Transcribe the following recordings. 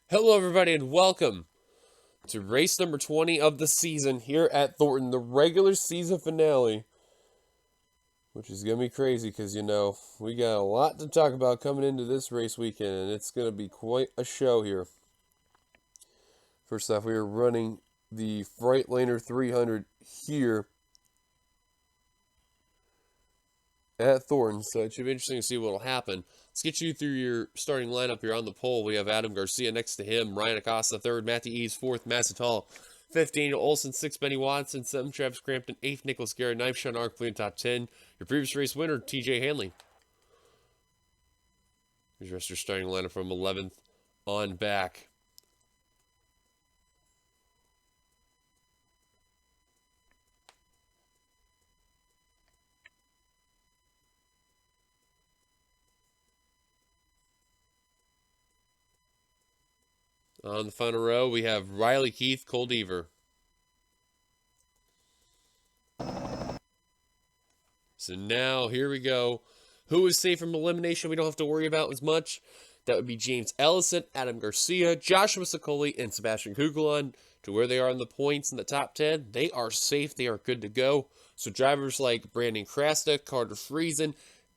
Hello, everybody, and welcome to race number 20 of the season here at Thornton, the regular season finale, which is going to be crazy because, we got a lot to talk about coming into this race weekend, and it's going to be quite a show here. First off, we are running the Freightliner 300 here at Thornton, so it should be interesting to see what will happen. Let's get you through your starting lineup here on the pole. We have Adam Garcia next to him, Ryan Acosta third, Matthew Eves fourth, Massatall fifth, Daniel Olson sixth, Benny Watson seventh, Travis Crampton eighth, Nicholas Garrett ninth, Sean Arkley in top 10. Your previous race winner, TJ Hanley. Here's the rest of your starting lineup from 11th on back. On the final row, we have Riley Keith, Cole Deaver. So now, here we go. Who is safe from elimination? We don't have to worry about as much. That would be James Ellison, Adam Garcia, Joshua Sicoli, and Sebastian Kugelon. To where they are in the points in the top 10, they are safe. They are good to go. So drivers like Brandon Krasta, Carter Friesen,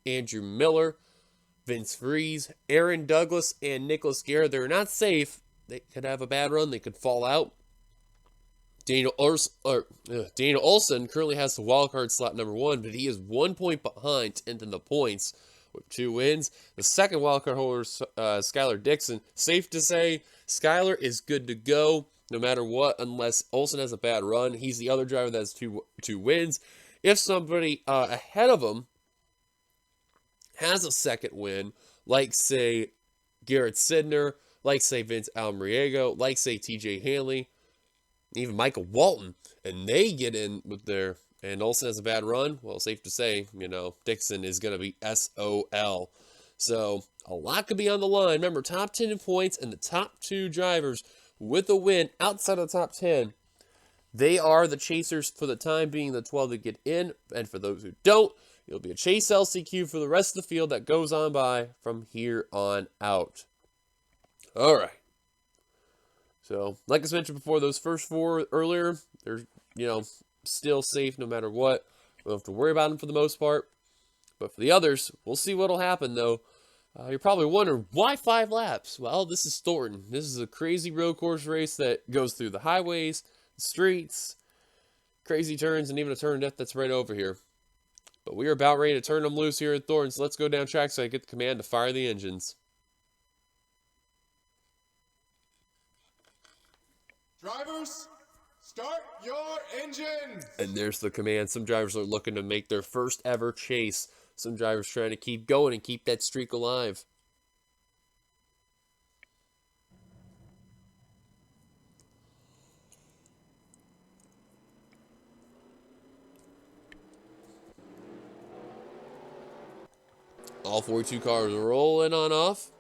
Andrew Miller, Vince Fries, Aaron Douglas, and Nicholas Garrett, they're not safe. They could have a bad run. They could fall out. Daniel Olson currently has the wildcard slot number 1, but he is 1 point behind 10th in the points with 2 wins. The second wildcard holder, Skylar Dixon. Safe to say, Skylar is good to go no matter what, unless Olson has a bad run. He's the other driver that has two wins. If somebody ahead of him has a second win, like, say, Garrett Sidner, like, say, Vince Almriego, like, say, TJ Hanley, even Michael Walton, and they get in with their, and Olsen has a bad run, well, safe to say, Dixon is going to be SOL. So, a lot could be on the line. Remember, top 10 in points, and the top 2 drivers with a win outside of the top 10, they are the chasers for the time being, the 12 that get in, and for those who don't, it'll be a chase LCQ for the rest of the field that goes on by from here on out. All right. So, like I mentioned before, those first 4 earlier, they're, still safe no matter what. We don't have to worry about them for the most part. But for the others, we'll see what'll happen, though. You're probably wondering, why 5 laps? Well, this is Thornton. This is a crazy road course race that goes through the highways, the streets, crazy turns, and even a turn of death that's right over here. But we are about ready to turn them loose here at Thornton, so let's go down track so I get the command to fire the engines. Drivers, start your engines! And there's the command. Some drivers are looking to make their first ever chase. Some drivers trying to keep going and keep that streak alive. All 42 cars rolling on off.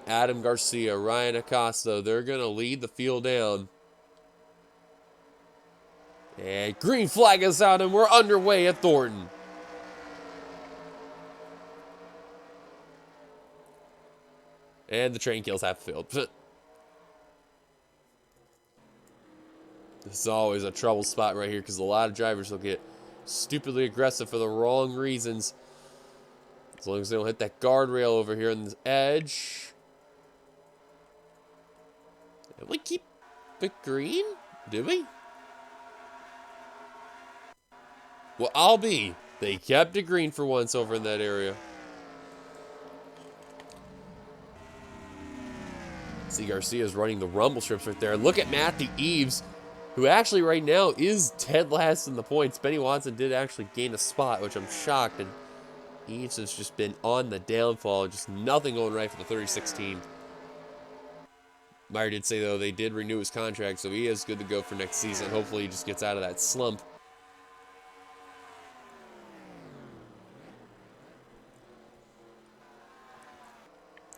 Adam Garcia, Ryan Acosta, they're going to lead the field down. And green flag is out, and we're underway at Thornton. And the train kills half the field. This is always a trouble spot right here because a lot of drivers will get stupidly aggressive for the wrong reasons. As long as they don't hit that guardrail over here on the edge. Did we keep it green? Did we? Well, I'll be. They kept it green for once over in that area. See, Garcia's running the rumble strips right there. Look at Matthew Eves, who actually right now is dead last in the points. Benny Watson did actually gain a spot, which I'm shocked. And Eves has just been on the downfall. Just nothing going right for the 36 team. Meyer did say, though, they did renew his contract, so he is good to go for next season. Hopefully he just gets out of that slump.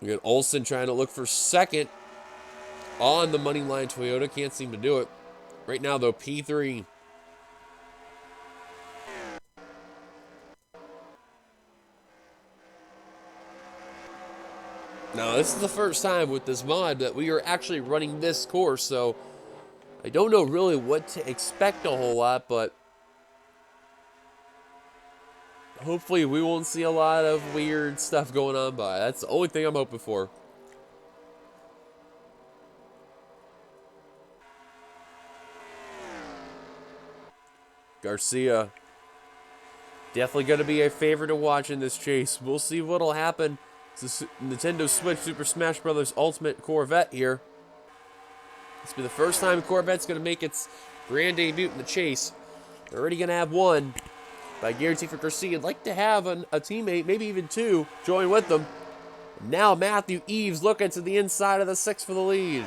We got Olsen trying to look for second on the money line Toyota. Can't seem to do it. Right now, though, P3 Now, this is the first time with this mod that we are actually running this course, so I don't know really what to expect a whole lot, but hopefully we won't see a lot of weird stuff going on by. That's the only thing I'm hoping for. Garcia. Definitely going to be a favorite to watch in this chase. We'll see what'll happen. It's the Nintendo Switch Super Smash Bros. Ultimate Corvette here. This will be the first time Corvette's going to make its grand debut in the chase. They're already going to have one. But I guarantee for Garcia, I'd like to have a teammate, maybe even two, join with them. And now Matthew Eves looking to the inside of the 6 for the lead.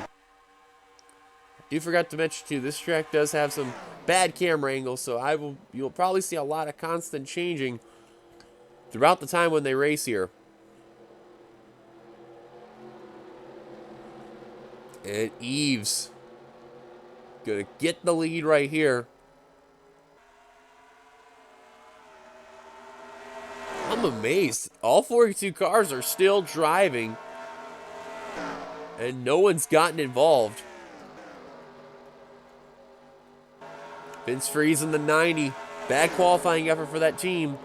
You forgot to mention too, this track does have some bad camera angles, so you'll probably see a lot of constant changing throughout the time when they race here. And Eves gonna get the lead right here. I'm amazed. All 42 cars are still driving, and no one's gotten involved. Vince Freeze in the 90. Bad qualifying effort for that team.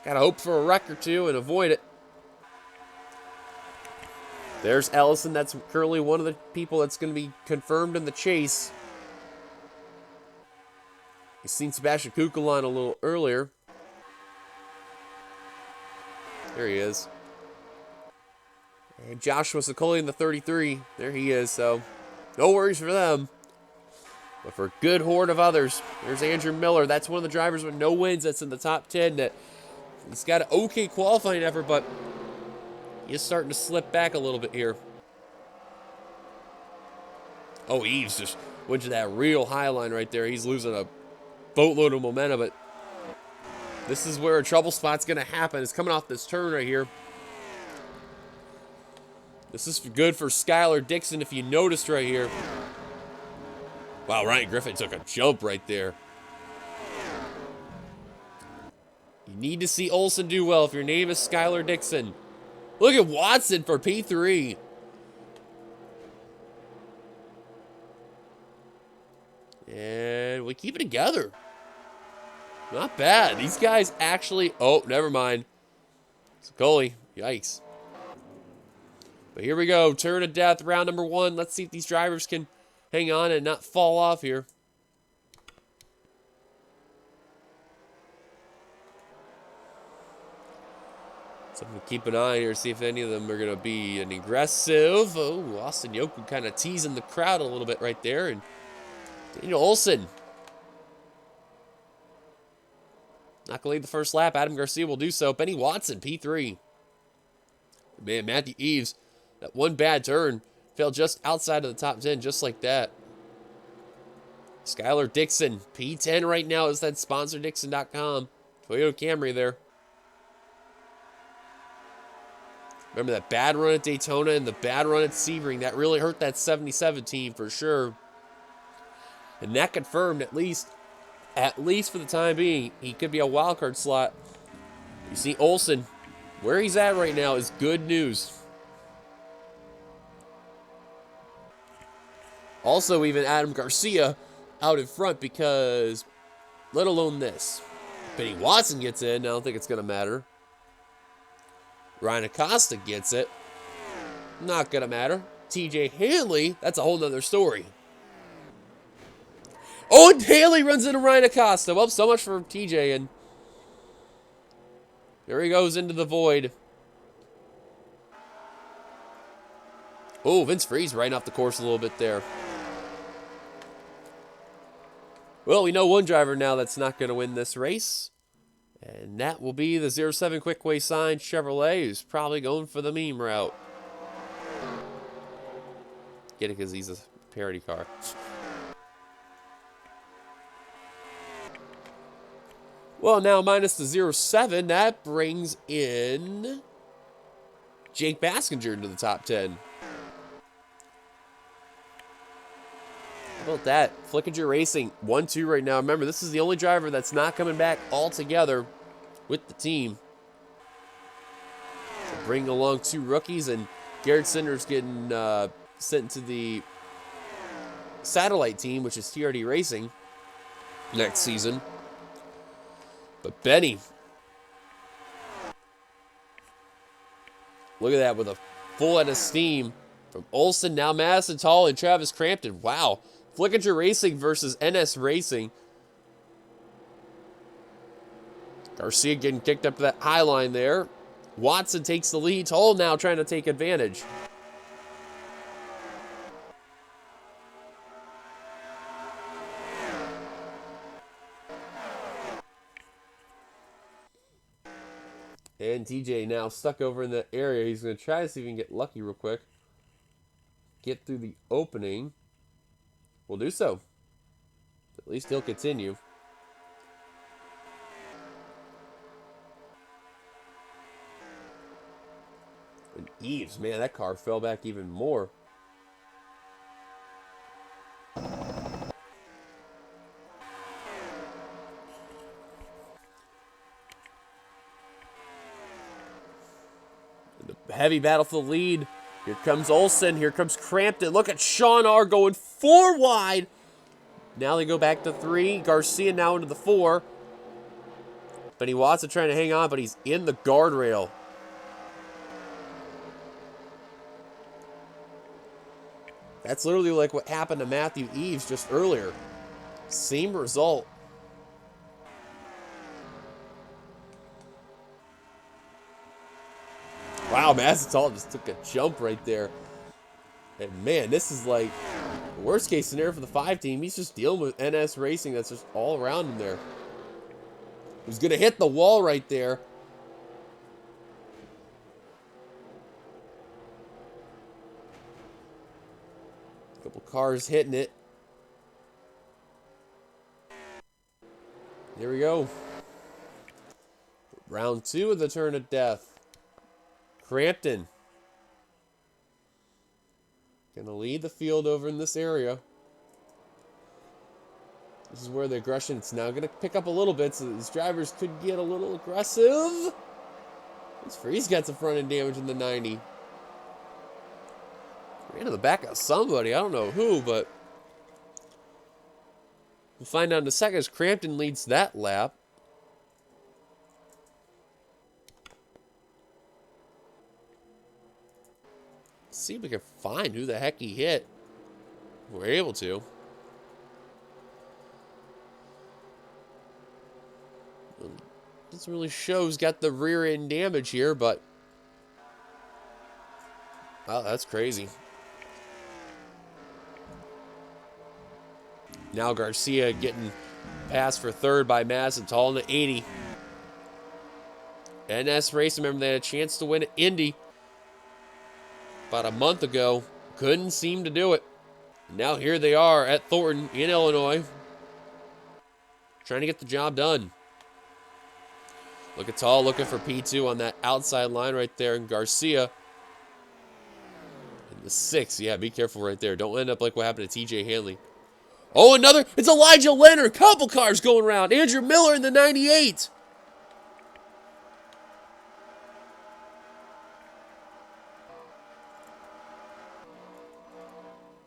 Gotta hope for a wreck or two and avoid it. There's Ellison. That's currently one of the people that's going to be confirmed in the chase. You've seen Sebastian Kukulon a little earlier. There he is. And Joshua Sicoli in the 33. There he is, so no worries for them. But for a good horde of others, there's Andrew Miller. That's one of the drivers with no wins that's in the top 10. He's got an okay qualifying effort, but he's starting to slip back a little bit here. Oh, Eves just went to that real high line right there. He's losing a boatload of momentum, but this is where a trouble spot's going to happen. It's coming off this turn right here. This is good for Skylar Dixon if you noticed right here. Wow, Ryan Griffin took a jump right there. You need to see Olsen do well if your name is Skylar Dixon. Look at Watson for P3. And we keep it together. Not bad. These guys actually... Oh, never mind. Sicoli. Yikes. But here we go. Turn of death, round number 1. Let's see if these drivers can hang on and not fall off here. Something to keep an eye here, see if any of them are going to be an aggressive. Oh, Austin Yoku kind of teasing the crowd a little bit right there. And Daniel Olsen. Not going to lead the first lap. Adam Garcia will do so. Benny Watson, P3. Man, Matthew Eves, that one bad turn, fell just outside of the top 10, just like that. Skylar Dixon, P10 right now. Is that sponsordixon.com. Toyota Camry there. Remember that bad run at Daytona and the bad run at Sebring. That really hurt that 77 team for sure. And that confirmed, at least for the time being, he could be a wild card slot. You see Olsen, where he's at right now is good news. Also, even Adam Garcia out in front because, let alone this. Benny Watson gets in. I don't think it's going to matter. Ryan Acosta gets it. Not going to matter. TJ Hanley, that's a whole nother story. Oh, and Haley runs into Ryan Acosta. Well, so much for TJ, and there he goes into the void. Oh, Vince Freeze right off the course a little bit there. Well, we know one driver now that's not going to win this race, and that will be the 07 Quickway signed Chevrolet, who's probably going for the meme route. Get it because he's a parody car. Well, now minus the 07, that brings in Jake Baskinger into the top 10. How about that? Flickinger Racing, 1-2 right now. Remember, this is the only driver that's not coming back altogether with the team. So bringing along 2 rookies, and Garrett Sinder's getting sent to the satellite team, which is TRD Racing, next season. But Benny, look at that, with a full head of steam from Olsen, now Madison Tall and Travis Crampton. Wow. Flickinger Racing versus NS Racing. Garcia getting kicked up to that high line there. Watson takes the lead. Tall now trying to take advantage. And TJ now stuck over in the area. He's going to try to see if he can get lucky real quick. Get through the opening. We'll do so. At least he'll continue. And Eves, man, that car fell back even more. The heavy battle for the lead. Here comes Olsen. Here comes Crampton. Look at Sean R. going 4 wide. Now they go back to 3. Garcia now into the 4. Benny Watson trying to hang on, but he's in the guardrail. That's literally like what happened to Matthew Eves just earlier. Same result. Wow, Massatal just took a jump right there. And man, this is like the worst case scenario for the 5 team. He's just dealing with NS Racing that's just all around him there. He's going to hit the wall right there. A couple cars hitting it. There we go. Round 2 of the turn of death. Crampton gonna lead the field over in this area. This is where the aggression is now gonna pick up a little bit, so these drivers could get a little aggressive. Freeze got some front end damage in the 90. Ran to the back of somebody, I don't know who, but we'll find out in a second as Crampton leads that lap. See if we can find who the heck he hit. We're able to. Doesn't really show who's got the rear end damage here, but wow, that's crazy. Now Garcia getting passed for 3rd by Madison Tall in the 80. NS Racing, remember they had a chance to win at Indy about a month ago. Couldn't seem to do it. Now here they are at Thornton in Illinois, trying to get the job done. Look at Tall looking for P2 on that outside line right there. And Garcia in the 6. Yeah, be careful right there. Don't end up like what happened to TJ Hanley. Oh, another. It's Elijah Leonard. Couple cars going around. Andrew Miller in the 98.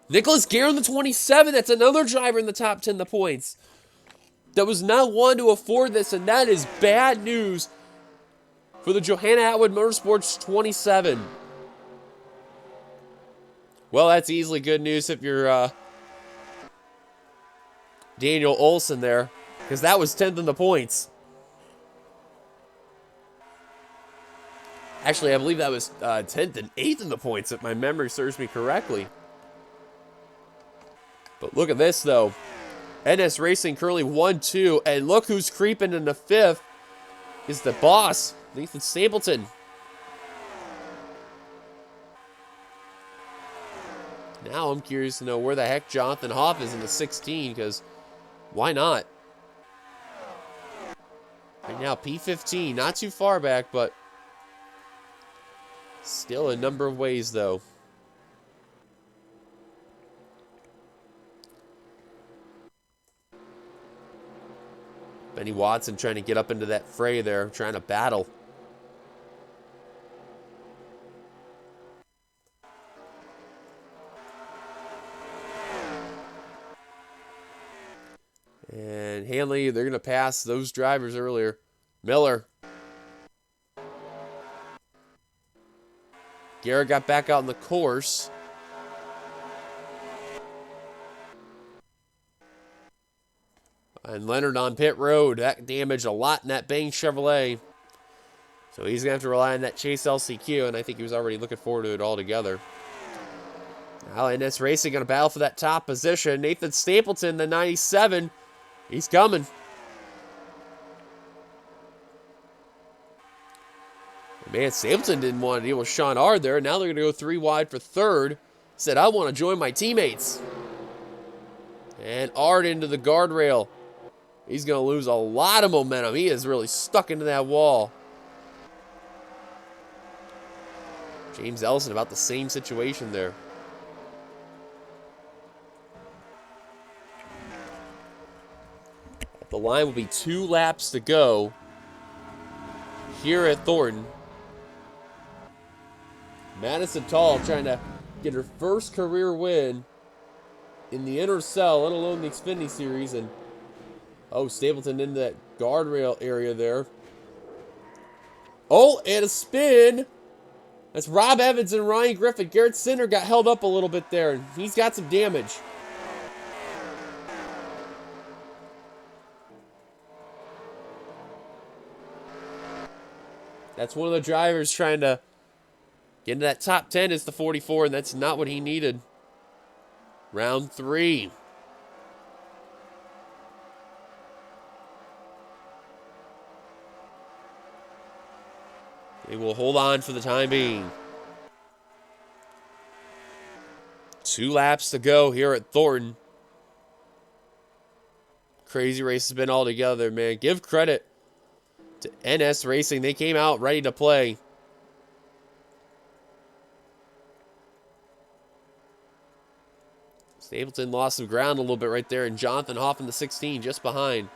Nicholas Guerin, the 27. That's another driver in the top 10 the points. That was not one to afford this, and that is bad news for the Johanna Atwood Motorsports 27. Well, that's easily good news if you're Daniel Olsen there, because that was 10th in the points. Actually, I believe that was 10th and 8th in the points, if my memory serves me correctly. But look at this, though. NS Racing currently 1-2, and look who's creeping in the 5th is the boss, Nathan Stapleton. Now I'm curious to know where the heck Jonathan Hoff is in the 16, because why not? Right now, P15, not too far back, but still a number of ways, though. Benny Watson trying to get up into that fray there, trying to battle. And Hanley, they're going to pass those drivers earlier. Miller. Garrett got back out on the course. And Leonard on pit road. That damaged a lot in that Bang Chevrolet. So he's going to have to rely on that Chase LCQ, and I think he was already looking forward to it altogether. Now NS Racing going to battle for that top position. Nathan Stapleton, the 97. He's coming. Man, Stapleton didn't want to deal with Sean Ard there. Now they're going to go 3 wide for third. Said, I want to join my teammates. And Ard into the guardrail. He's going to lose a lot of momentum. He is really stuck into that wall. James Ellison about the same situation there. The line will be 2 laps to go here at Thornton. Madison Tall trying to get her first career win in the NRSL, let alone the Xfinity Series. And Stapleton into that guardrail area there. Oh, and a spin. That's Rob Evans and Ryan Griffin. Garrett Sinner got held up a little bit there, and he's got some damage. That's one of the drivers trying to get into that top 10 is the 44, and that's not what he needed. Round 3. They will hold on for the time being. 2 laps to go here at Thornton. Crazy race has been all together, man. Give credit to NS Racing. They came out ready to play. Stapleton lost some ground a little bit right there, and Jonathan Hoff in the 16 just behind.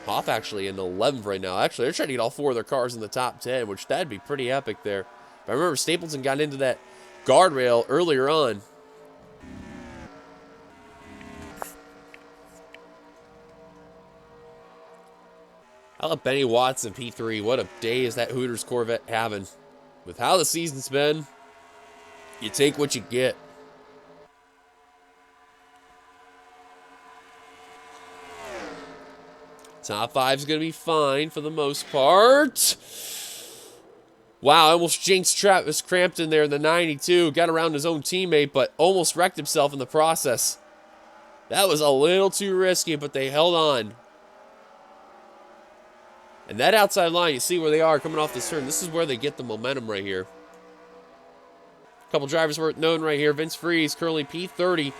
Hoff actually in the 11th right now. Actually, they're trying to get all 4 of their cars in the top 10, which that'd be pretty epic there. But I remember Stapleton got into that guardrail earlier on. I love Benny Watts in P3. What a day is that Hooters Corvette having. With how the season's been, you take what you get. Top 5's going to be fine for the most part. Wow, almost jinxed Travis Crampton there in the 92. Got around his own teammate, but almost wrecked himself in the process. That was a little too risky, but they held on. And that outside line, you see where they are coming off this turn. This is where they get the momentum right here. A couple drivers worth knowing right here. Vince Freeze, currently P30.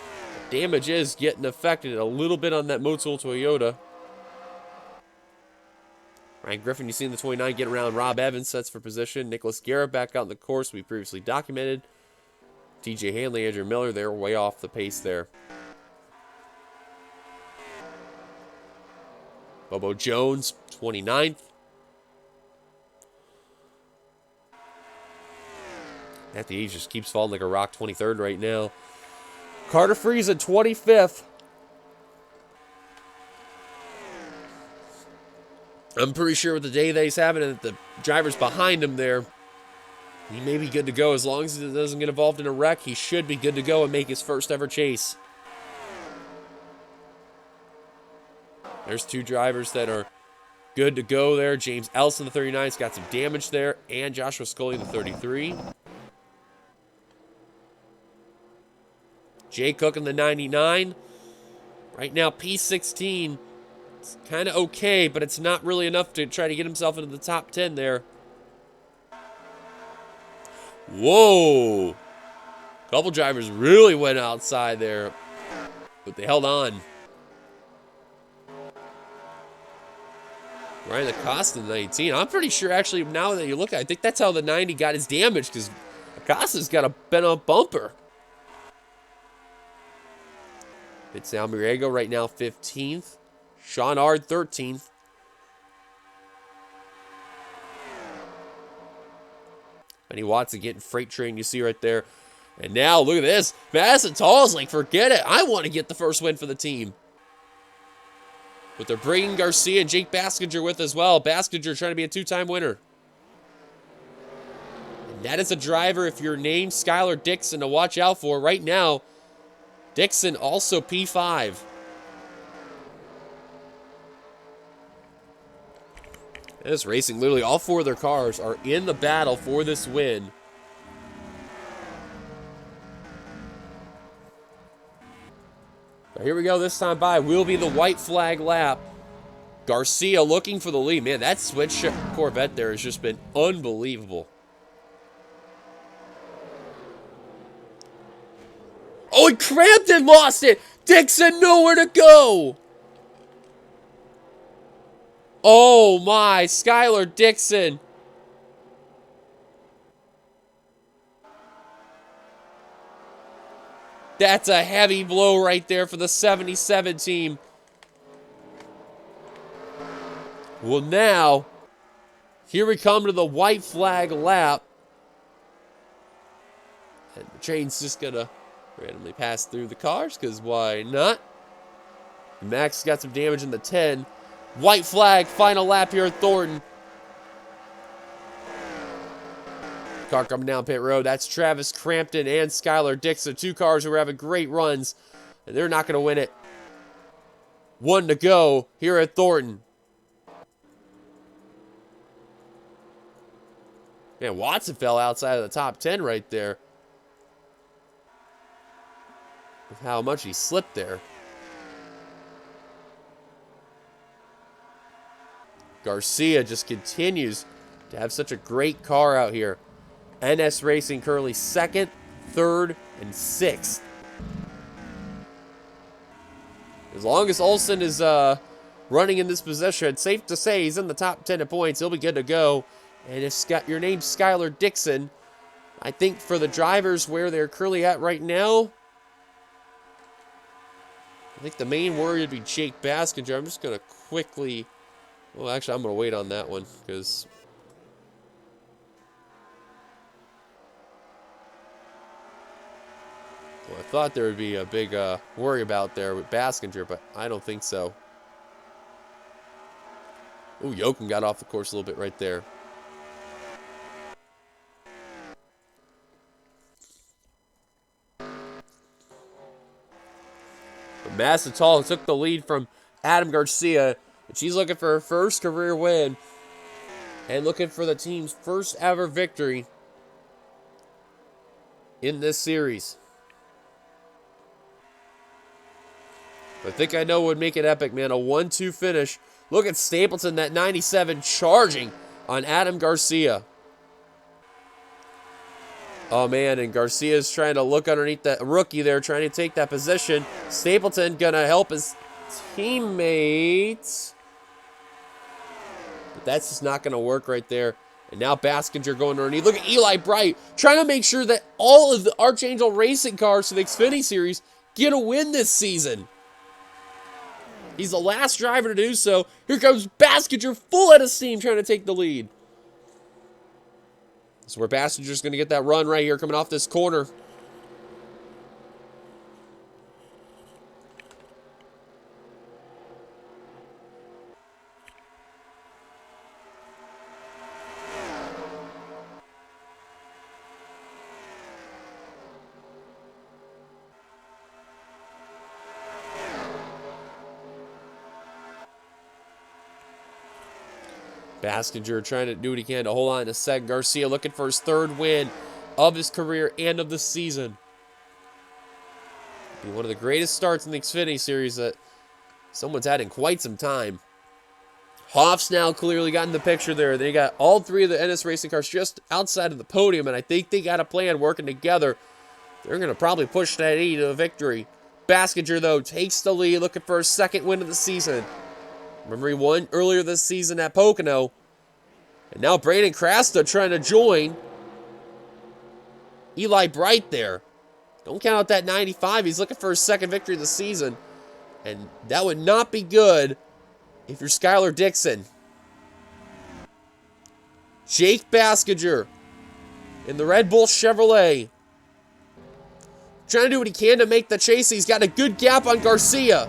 Damage is getting affected a little bit on that Motul Toyota. Ryan Griffin, you see in the 29, get around Rob Evans, sets for position. Nicholas Garrett back out in the course we previously documented. TJ Hanley, Andrew Miller, they're way off the pace there. Bobo Jones, 29th. He just keeps falling like a rock, 23rd right now. Carter Friesen, 25th. I'm pretty sure with the day that he's having and the drivers behind him there, he may be good to go. As long as he doesn't get involved in a wreck, he should be good to go and make his first ever chase. There's 2 drivers that are good to go there. James Ellison, the 39's got some damage there, and Joshua Scully, the 33. Jay Cook in the 99. Right now, P16. It's kind of okay, but it's not really enough to try to get himself into the top 10 there. Whoa. Couple drivers really went outside there, but they held on. Ryan Acosta in the 19. I'm pretty sure, actually, now that you look at it, I think that's how the 90 got his damage, because Acosta's got a bent-up bumper. It's now Muriego right now 15th. Sean Ard 13th. Benny Watson getting freight train, you see right there. And now, look at this. Madison Tall's like, forget it. I want to get the first win for the team. But they're bringing Garcia and Jake Baskinger with as well. Baskinger trying to be a two-time winner. And that is a driver, if you're named Skylar Dixon, to watch out for. Right now, Dixon also P5. And this racing, literally all four of their cars are in the battle for this win. Now here we go, this time by will be the white flag lap. Garcia looking for the lead. Man, that switch Corvette there has just been unbelievable. Oh, and Crampton lost it. Dixon nowhere to go. Oh my, Skylar Dixon. That's a heavy blow right there for the 77 team. Well, now, here we come to the white flag lap. And the train's just going to randomly pass through the cars, because why not? Max got some damage in the 10. White flag, final lap here at Thornton. Car coming down pit road. That's Travis Crampton and Skylar Dixon. Two cars who are having great runs, and they're not going to win it. One to go here at Thornton. Man, Watson fell outside of the top 10 right there. With how much he slipped there. Garcia just continues to have such a great car out here. NS Racing currently 2nd, 3rd, and 6th. As long as Olsen is running in this position, it's safe to say he's in the top 10 of points. He'll be good to go. And if your name's Skylar Dixon, I think for the drivers where they're currently at right now, I think the main worry would be Jake Baskinger. I'm just going to quickly... Well, actually, I'm going to wait on that one because... Well, I thought there would be a big worry about there with Baskinger, but I don't think so. Ooh, Jochen got off the course a little bit right there. But Massatal took the lead from Adam Garcia. And she's looking for her first career win and looking for the team's first ever victory in this series. I think I know what would make it epic, man. A 1-2 finish. Look at Stapleton, that 97, charging on Adam Garcia. Oh, man, and Garcia's trying to look underneath that rookie there, trying to take that position. Stapleton gonna help his teammates. But that's just not gonna work right there. And now Baskinger going underneath. Look at Eli Bright trying to make sure that all of the Archangel Racing cars to the Xfinity Series get a win this season. He's the last driver to do so. Here comes Baskinger, full head of steam, trying to take the lead. So where Baskinger's going to get that run right here, coming off this corner. Baskinger trying to do what he can to hold on in a second. Garcia looking for his third win of his career and of the season. Be one of the greatest starts in the Xfinity Series that someone's had in quite some time. Hoff's now clearly got in the picture there. They got all three of the NS Racing cars just outside of the podium, and I think they got a plan working together. They're going to probably push that E to a victory. Baskinger, though, takes the lead, looking for his second win of the season. Remember, he won earlier this season at Pocono. And now Brandon Crasta trying to join Eli Bright there. Don't count out that 95. He's looking for his second victory of the season. And that would not be good if you're Skylar Dixon. Jake Baskinger in the Red Bull Chevrolet. Trying to do what he can to make the chase. He's got a good gap on Garcia.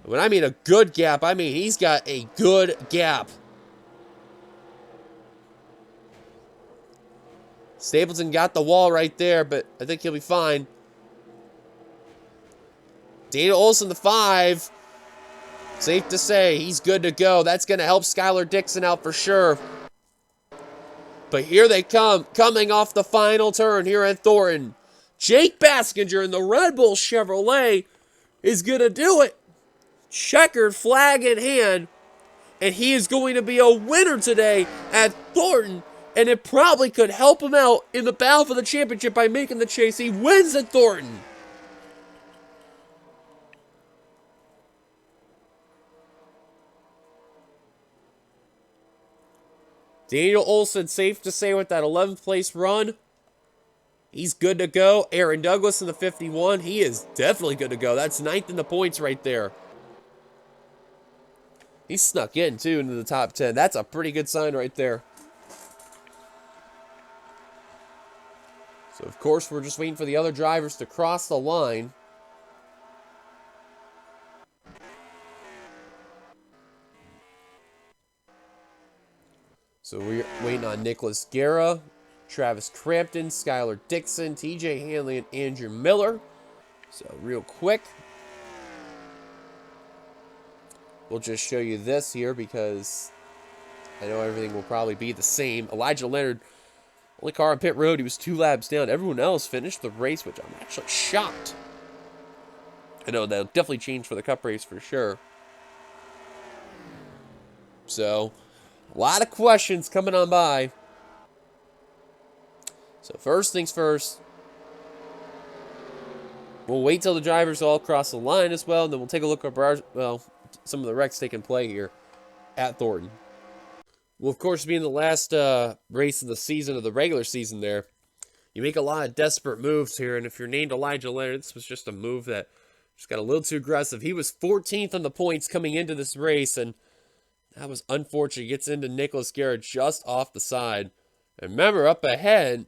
When I mean a good gap, I mean he's got a good gap. Stapleton got the wall right there, but I think he'll be fine. Daniel Olson, the 5. Safe to say, he's good to go. That's going to help Skylar Dixon out for sure. But here they come, coming off the final turn here at Thornton. Jake Baskinger in the Red Bull Chevrolet is going to do it. Checkered flag in hand. And he is going to be a winner today at Thornton. And it probably could help him out in the battle for the championship by making the chase. He wins at Thornton. Daniel Olson, safe to say, with that 11th place run, he's good to go. Aaron Douglas in the 51, he is definitely good to go. That's 9th in the points right there. He snuck in, too, into the top 10. That's a pretty good sign right there. So, of course, we're just waiting for the other drivers to cross the line. So we're waiting on Nicholas Guerra, Travis Crampton, Skylar Dixon, TJ Hanley, and Andrew Miller. So real quick, we'll just show you this here because I know everything will probably be the same. Elijah Leonard, only car on pit road, he was 2 laps down. Everyone else finished the race, which I'm actually shocked. I know that'll definitely change for the Cup race for sure. So, a lot of questions coming on by. So first things first, we'll wait till the drivers all cross the line as well, and then we'll take a look at some of the wrecks taking play here at Thornton. Well, of course, being the last race of the season, of the regular season there, you make a lot of desperate moves here, and if you're named Elijah Leonard, this was just a move that just got a little too aggressive. He was 14th on the points coming into this race, and that was unfortunate. He gets into Nicholas Garrett just off the side. And remember, up ahead,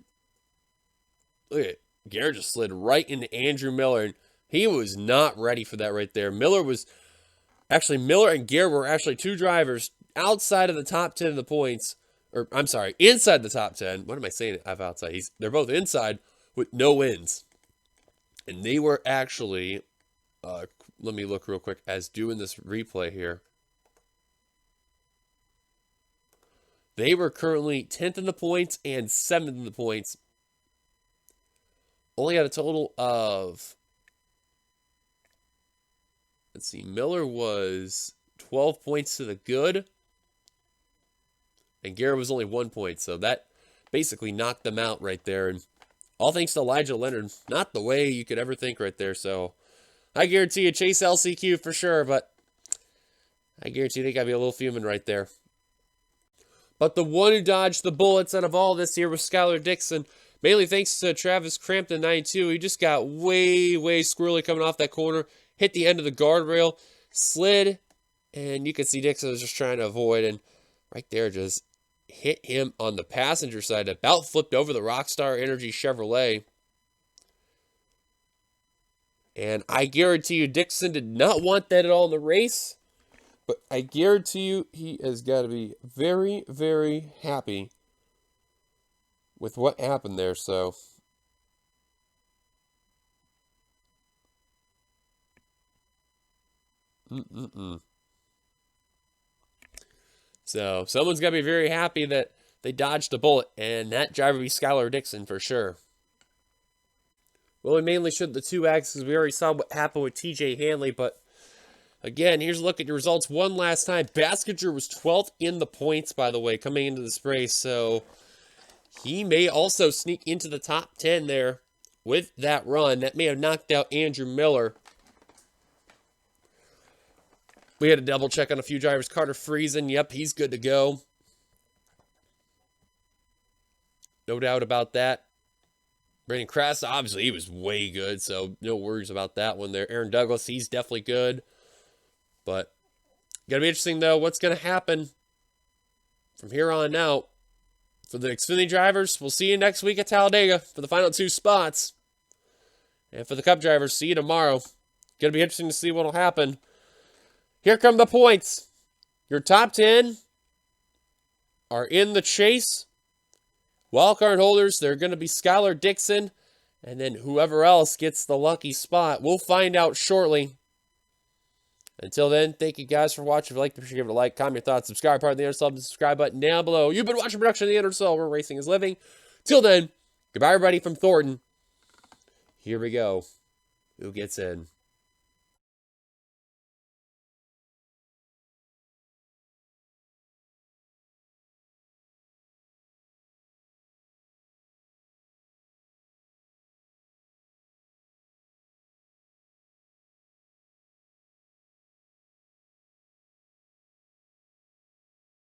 look at Garrett just slid right into Andrew Miller, and he was not ready for that right there. Miller and Garrett were actually 2 drivers outside of the top 10 of the points. Or, I'm sorry, inside the top 10. What am I saying? I have outside. They're both inside with no wins. And they were actually, let me look real quick as doing this replay here. They were currently 10th in the points and 7th in the points. Only got a total of, let's see, Miller was 12 points to the good. And Garrett was only 1 point. So that basically knocked them out right there. And all thanks to Elijah Leonard. Not the way you could ever think right there. So I guarantee you, chase LCQ for sure. But I guarantee they got to be a little fuming right there. But the one who dodged the bullets out of all this here was Skylar Dixon. Mainly thanks to Travis Crampton, 92. He just got way squirrely coming off that corner. Hit the end of the guardrail. Slid. And you can see Dixon was just trying to avoid. And right there just hit him on the passenger side. About flipped over the Rockstar Energy Chevrolet. And I guarantee you Dixon did not want that at all in the race. But I guarantee you, he has got to be very happy with what happened there. So, So, someone's got to be very happy that they dodged a bullet, and that driver would be Skylar Dixon for sure. Well, we mainly should the 2 acts because we already saw what happened with TJ Hanley, but again, here's a look at your results one last time. Baskinger was 12th in the points, by the way, coming into this race. So he may also sneak into the top 10 there with that run. That may have knocked out Andrew Miller. We had to double check on a few drivers. Carter Friesen, yep, he's good to go. No doubt about that. Brandon Krass, obviously, he was way good, so no worries about that one there. Aaron Douglas, he's definitely good. But going to be interesting, though, what's going to happen from here on out. For the Xfinity drivers, we'll see you next week at Talladega for the final 2 spots. And for the Cup drivers, see you tomorrow. Going to be interesting to see what will happen. Here come the points. Your top 10 are in the chase. Wildcard holders, they're going to be Skylar Dixon, and then whoever else gets the lucky spot. We'll find out shortly. Until then, thank you guys for watching. If you liked it, be sure to give it a like, comment your thoughts, subscribe, part of the NRSL, the subscribe button down below. You've been watching production of the NRSL, where racing is living. Till then, goodbye everybody from Thornton. Here we go. Who gets in?